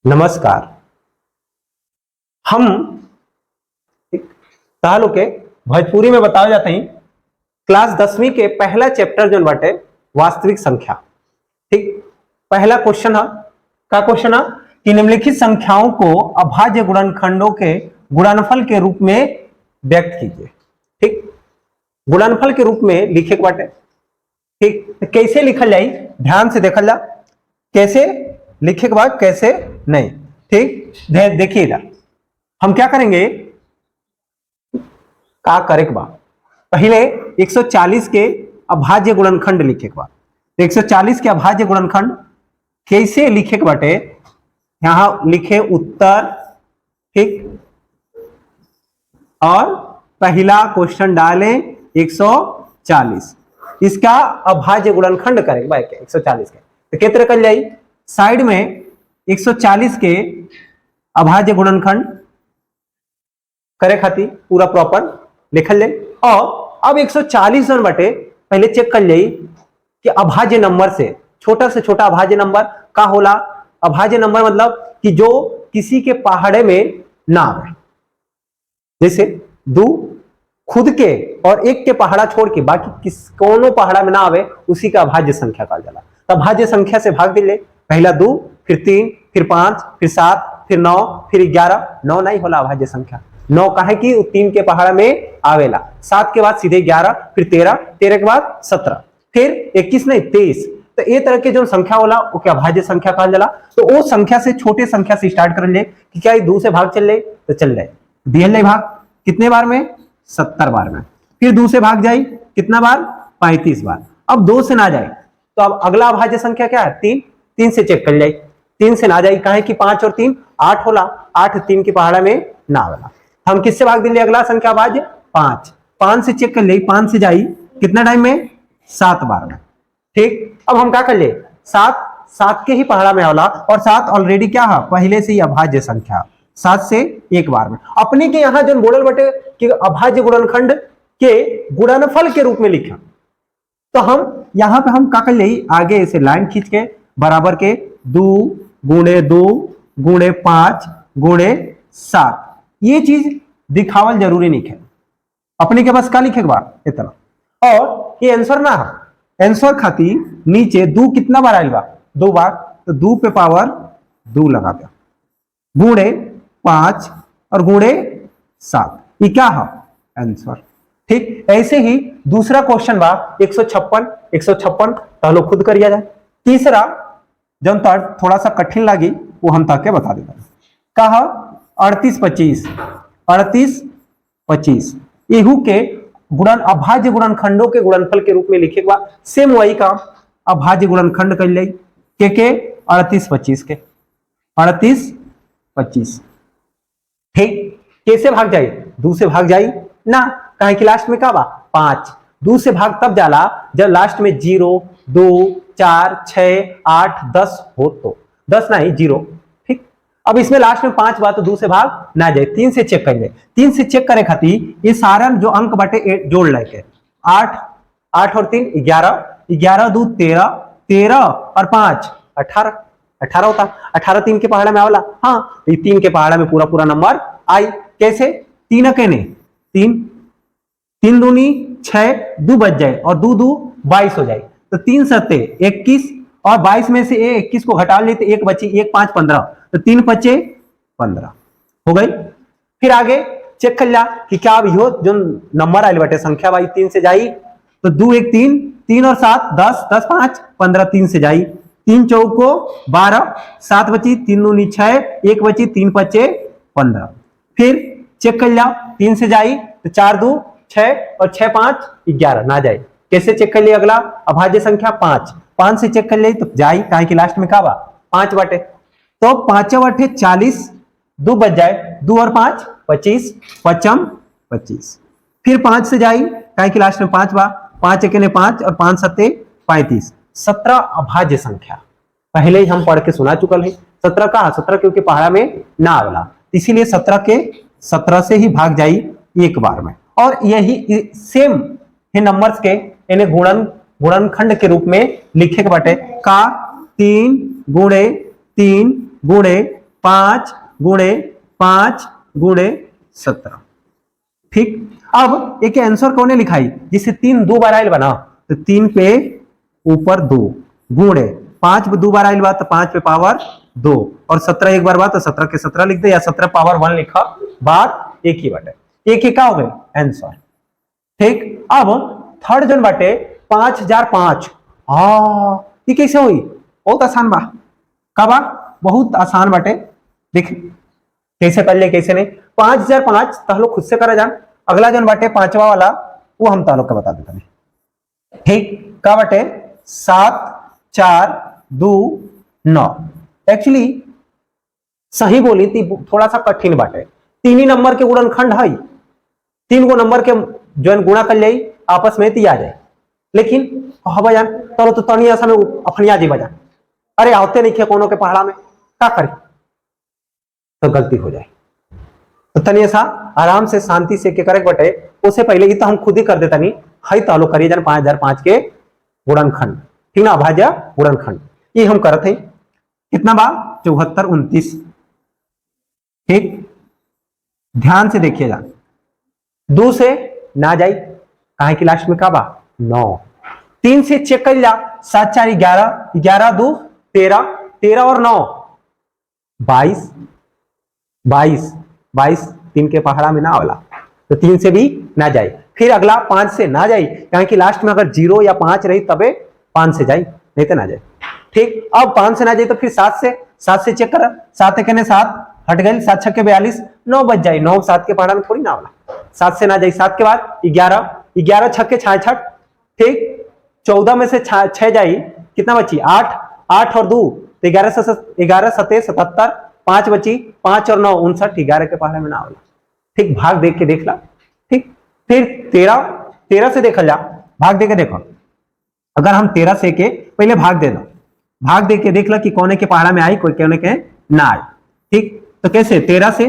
नमस्कार। हम तालु के भोजपुरी में बताए जाते हैं क्लास 10वीं के पहला चैप्टर जो बाटे वास्तविक संख्या। ठीक, पहला क्वेश्चन है का क्वेश्चन है कि निम्नलिखित संख्याओं को अभाज्य गुणनखंडों के गुणनफल के रूप में व्यक्त कीजिए। ठीक, गुणनफल के रूप में लिखे के बाटे। ठीक, तो कैसे लिखल जाए ध्यान से देखल जा, कैसे लिखे के बाद कैसे नहीं। ठीक, देखिएगा हम क्या करेंगे, का करे के बाद पहले 140 के अभाज्य गुणनखंड लिखे के बाद, तो 140 के अभाज्य गुणनखंड कैसे लिखे के बाटे, यहां लिखे उत्तर। ठीक, और पहला क्वेश्चन डाले 140 इसका अभाज्य गुणनखंड करेंगे भाई 140 के, तो कितने कर जाए साइड में 140 के अभाज्य गुणनखंड करे खातिर पूरा प्रॉपर लिखल जाए। और अब 140 जन बटे पहले चेक कर जाए कि अभाज्य नंबर से छोटा अभाज्य नंबर का होला। अभाज्य नंबर मतलब कि जो किसी के पहाड़े में ना आवे, जैसे 2 खुद के और 1 के पहाड़ा छोड़ के बाकी कोनो पहाड़ा में ना आवे, उसी का अभाज्य संख्या कहा जाला। तब अभाज्य संख्या से भाग दिले, पहला 2 फिर 3 फिर 5 फिर 7 फिर 9 फिर 11। 9 नहीं होला अभाज्य संख्या, 9 काहे कि 3 के पहाड़ा में आवेला। 7 के बाद सीधे 11 फिर 13, 13 के बाद 17 फिर 21 नहीं 23। तो ये तरह के जो संख्या होला ओके अभाज्य संख्या कहल जाला। तो वो संख्या से छोटे संख्या से स्टार्ट कर ले कि क्या 2 से भाग चल ले, तो चल जाए दिहल ले भाग कितने बार में 70 बार में, फिर 2 से भाग जाए कितना बार 35 बार। अब 2 से ना जाए तो अब अगला अभाज्य संख्या क्या है 3। 3 से चेक कर जाए, 3 से ना जाए काहे कि 5 और 3 8 होला, 8 3 के पहाड़ा में ना आवेला। हम किससे भाग दिले अगला संख्या अभाज्य 5। 5 से चेक कर ले, 5 से जाई कितना टाइम में 7 बार में। ठीक, अब हम क्या कर ले 7 के ही पहाड़ा में आवेला और 7 ऑलरेडी क्या है पहले से ही अभाज्य संख्या, 7 से एक बार में। अपने के यहां जो बोलल बटे कि अभाज्य गुणनखंड के गुणनफल के रूप में लिखा, तो हम यहां पे हम क्या कर ले आगे इसे लाइन खींच के बराबर के 2 गुणे 2 गुणे 5 गुणे 7 ये चीज दिखावल जरूरी नहीं है। अपने के पास क्या लिखे बा इतना, और ये आंसर ना है। आंसर खातिर नीचे 2 कितना बार आयल बा 2 बार, तो 2 पे पावर 2 लगा दिया गुणे 5 और गुणे 7, ये क्या है आंसर। ठीक, ऐसे ही दूसरा क्वेश्चन बा 156 तो हम लोग खुद करिया जाए। तीसरा जब तक थोड़ा सा कठिन लगी वो हम ताके बता देगा। कहा 38 25 एहू के गुणन अभाज्य गुणनखंडों के गुणनफल के रूप में लिखे के बाद सेम वही काम अभाज्य गुणनखंड कर ले के 38 25 के 38 25। ठीक, कैसे भाग जाए 2 से भाग जाए ना, कहे कि लास्ट में का बा 5। 2 से भाग तब जाला जब लास्ट में 0 2 4 6 8 10 हो, तो 10 नहीं 0। ठीक, अब इसमें लास्ट में 5 बात तो 2 से भाग ना जाए, 3 से चेक कर ले। 3 से चेक करे खातिर ये सारा जो अंक बाटे जोड़ लेके 8 8 और 3 11 11 2 13 13 और 5 18 18 होता। 18 3 के पहाड़ा में आवला, हाँ तो 3 के पहाड़ा में पूरा नंबर आई। कैसे 3 कहने 3 3 दूनी 6 2 बच जाए और 2 2 22 हो जाए, तो 3 सत्ते 21 और 22 में से 21 को घटा लेते 1 बची 1 5 15, तो 3 बचे 15 हो गई। फिर आगे चेक कर ला कि क्या अब यो जो नंबर आए बटे संख्या बाई 3 से जाई, तो 2 1 3 3 और 7 10 10 5 15 3 से जाई, 3 चौको 12 7 बची 3 दूनी 6 1 बची 3 बचे 15। फिर चेक कर ला 3 से जाई तो 4 2 6 और 6 5 11 ना जाए। कैसे चेक कर लिया अगला अभाज्य संख्या 5 से चेक कर ले तो जाई काहे कि लास्ट में का बा 5 बटे, तो 5 बटे 40 2 बच जाए 2 और 5 25 पचम 25। फिर 5 से जाई काहे कि लास्ट में 5 बा, 5 एक ने 5 और 5 सत्ते 35। 17 अभाज्य संख्या पहले ही हम पढ़ के सुना चुकल है। 17 का 17 क्योंकि पहाड़ा में ना आवेला, इसीलिए 17 से ही भाग जाई एक बार में। और यही सेम है नंबर्स के इन्हें गुणनखंड के रूप में लिखे के बटे का 3 गुणे 5 गुणे 5 गुणे 17। ठीक, अब एक आंसर कौन लिखाई जिसे 3 दो बार आयल बना, तो 3 पे ऊपर 2 गुणे 5 दो बार आयल बा तो 5 पे पावर 2 और 17 एक बार बात तो 17 के 17 लिख दे या 17 पावर 1 लिखा, बात एक ही बाटे, एक ही का हो गए आंसर। ठीक, अब थर्ड जन बाटे 5005। ये कैसे हुई, बहुत आसान बा, का बा बहुत आसान बाटे, देख कैसे कर ले कैसे नहीं। 5005 तहलो खुद से करा जान, अगला जन बाटे पांचवा वाला वो हम तहलो का बता देता नहीं। ठीक, का बाटे 7 4 2 9। एक्चुअली सही बोली थी, थोड़ा सा कठिन बाटे, 3 ही नंबर के गुणनखंड है, 3 गो नंबर के जो गुणा कर ले आपस में आ जाए, लेकिन हवा जान तलो तो तनिया समय अपनिया जी बजान, अरे आवते नहीं खे कोनो के पहाड़ा में का करे तो गलती हो जाए, तो तनिया सा आराम से शांति से के करे बटे। उससे पहले ही तो हम खुद ही कर देता नहीं, हई तालो करिए जान 5005 के गुणनखंड, ठीक ना, अभाज्य गुणनखंड ये हम करते हैं। कितना बा 74 29। ठीक, ध्यान से देखिए जान, 2 से ना जाई काहे की लास्ट में का बा 9, 3 से चेक कर ला, 7 4 11 11 2 13 13 और 9 22 22 22, 3 के पहाड़ा में ना आवला तो 3 से भी ना जाए। फिर अगला 5 से ना जाए, कहें कि लास्ट में अगर 0 या 5 रही तबे 5 से जाए, नहीं तो ना जाए। ठीक, अब 5 से ना जाए तो फिर 7 से चेक कर, 7 कहने 7 हट गए, 7 6 42 9 बच जाए, 9 7 के पहाड़ा में थोड़ी ना आवला, 7 से ना जाए। 7 के बाद 11 11 6 के 66। ठीक, 14 में से 6 जाए, कितना बची 8 8 और 2 तो 11 7 77, 5 बची, 5 और 9 59, 11 के पहाड़े में ना आवला। ठीक, भाग देख के देख ला। ठीक, फिर 13 से देखल जा, भाग दे के देखो, अगर हम 13 से के पहले भाग दे दो, भाग दे के देख ला कि कौन के पहाड़ा में आई, कोई कौन के ना आई। ठीक, तो कैसे 13 से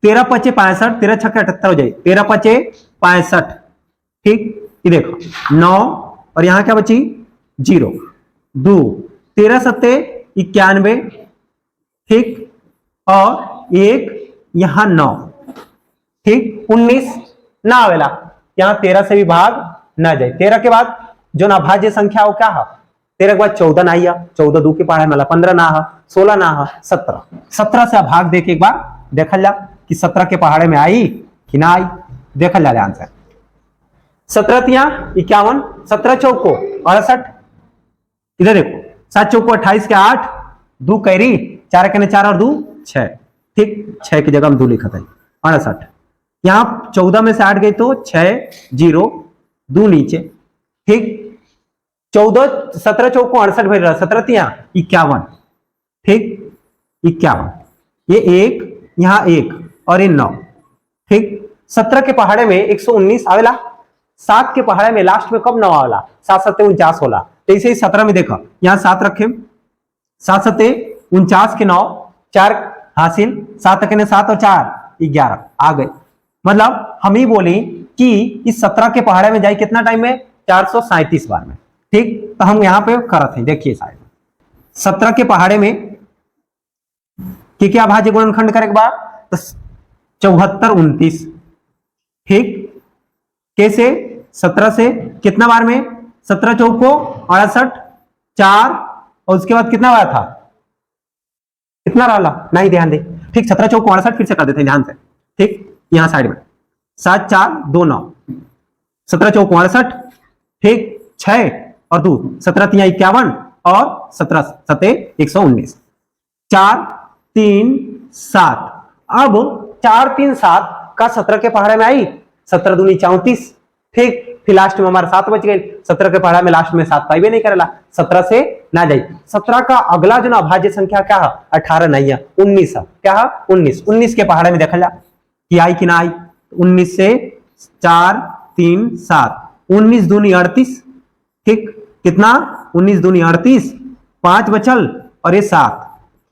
13 5 65, 13 6 78 हो जाए, 13 5 65। ठीक, ये देखो 9 और यहां क्या बची 0 2, 13 7 91। ठीक, और 1 यहां 9। ठीक, 19 ना आवेला, यहां 13 से भी भाग ना जाए। 13 के बाद जो अभाज्य संख्या हो क्या है, 13 के बाद 14 ना आइया, 14 2 के पहाड़े में 15 ना है, 16 ना है, 17 17 से भाग दे के एक बार देखल जा कि 17 के पहाड़े में आई कि ना आई, देखल जा ध्यान से। 17 तिया 51, 17 चौको 68, इधर देखो 7 चौको 28 के 8, 2 कैरी, 4 कहने 4 और 2 6। ठीक, 6 की जगह हम 2 लिखा था 68। यहां 14 में से 8 गई तो 6 0 2 नीचे। ठीक, 14 17 चौको 68 भर रहा, 17 तिया 51। ठीक, 51, ये 1 यहां 1 और ये 9। ठीक, 17 के पहाड़े में 119 आवेला, 7 के पहाड़े में लास्ट में कब 9 आवेला, 7 7 49 होला, तो इसे 17 में देखो यहां 7 रखे, 7 7 49 के 9 4 हासिल, 7 कहने 7 और 4 11 आ गए। मतलब हम ही बोली कि इस 17 के पहाड़े में जाए कितना टाइम में 437 बार में। ठीक, तो हम यहां पे करते हैं, देखिए साइड में 17 के पहाड़े में कि क्या भाज्य गुणनखंड करे के बाद तो 74 29। ठीक, कैसे 17 से कितना बार में 17 चौको 68 4 और उसके बाद कितना बार था, कितना रहा नहीं ध्यान दे। ठीक, 17 चौको 68 फिर से कर देते हैं ध्यान से। ठीक, यहां साइड में 7 4 2 9, 17 चौको 68। ठीक, 6 और 2 17 तिया 51 और 17 7 119, 4 3 7। अब 4 3 7 का 17 के पहाड़े में आई, 17 दूनी 34। ठीक, फिर लास्ट में हमारा 7 बच गए, 17 के पहाड़ा में लास्ट में 7 पाइबे नहीं करेला, 17 से ना जाए। 17 का अगला जो अभाज्य संख्या क्या है 18 नहीं है 19 है, क्या है 19। 19 के पहाड़े में देखा जा कि आई कि ना आई, 19 से 4 3 7, 19 दूनी 38। ठीक, कितना 19 दूनी 38, 5 बचल और ये 7।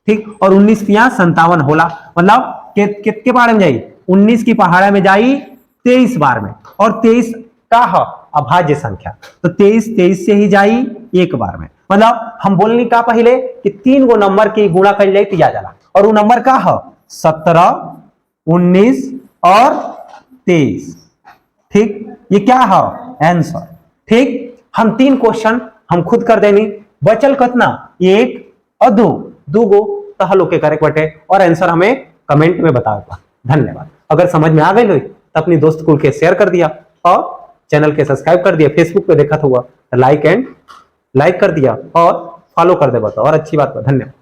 ठीक, और 19 यहाँ 57 होला, मतलब कितने पहाड़े में जाई 19 की पहाड़े में जाई 23 बार में, और 23 का है अभाज्य संख्या, तो 23 23 से ही जाई एक बार में, मतलब हम बोलनी का पहले कि 3 गो नंबर की गुणा कर ले दिया जाला, और वो नंबर का है 17, 19 और 23। ठीक, ये क्या है आंसर। ठीक, हम 3 क्वेश्चन हम खुद कर देनी, बचल कितना 1 और 2, 2 गो तो हल ओके करेक्ट बटे, और आंसर हमें कमेंट में बताओ। धन्यवाद। अगर समझ में आ गई हो तो अपनी दोस्त को के शेयर कर दिया, और चैनल के सब्सक्राइब कर दिया, फेसबुक पे देखा हुआ तो लाइक कर दिया और फॉलो कर दे, बताओ और अच्छी बात है। धन्यवाद।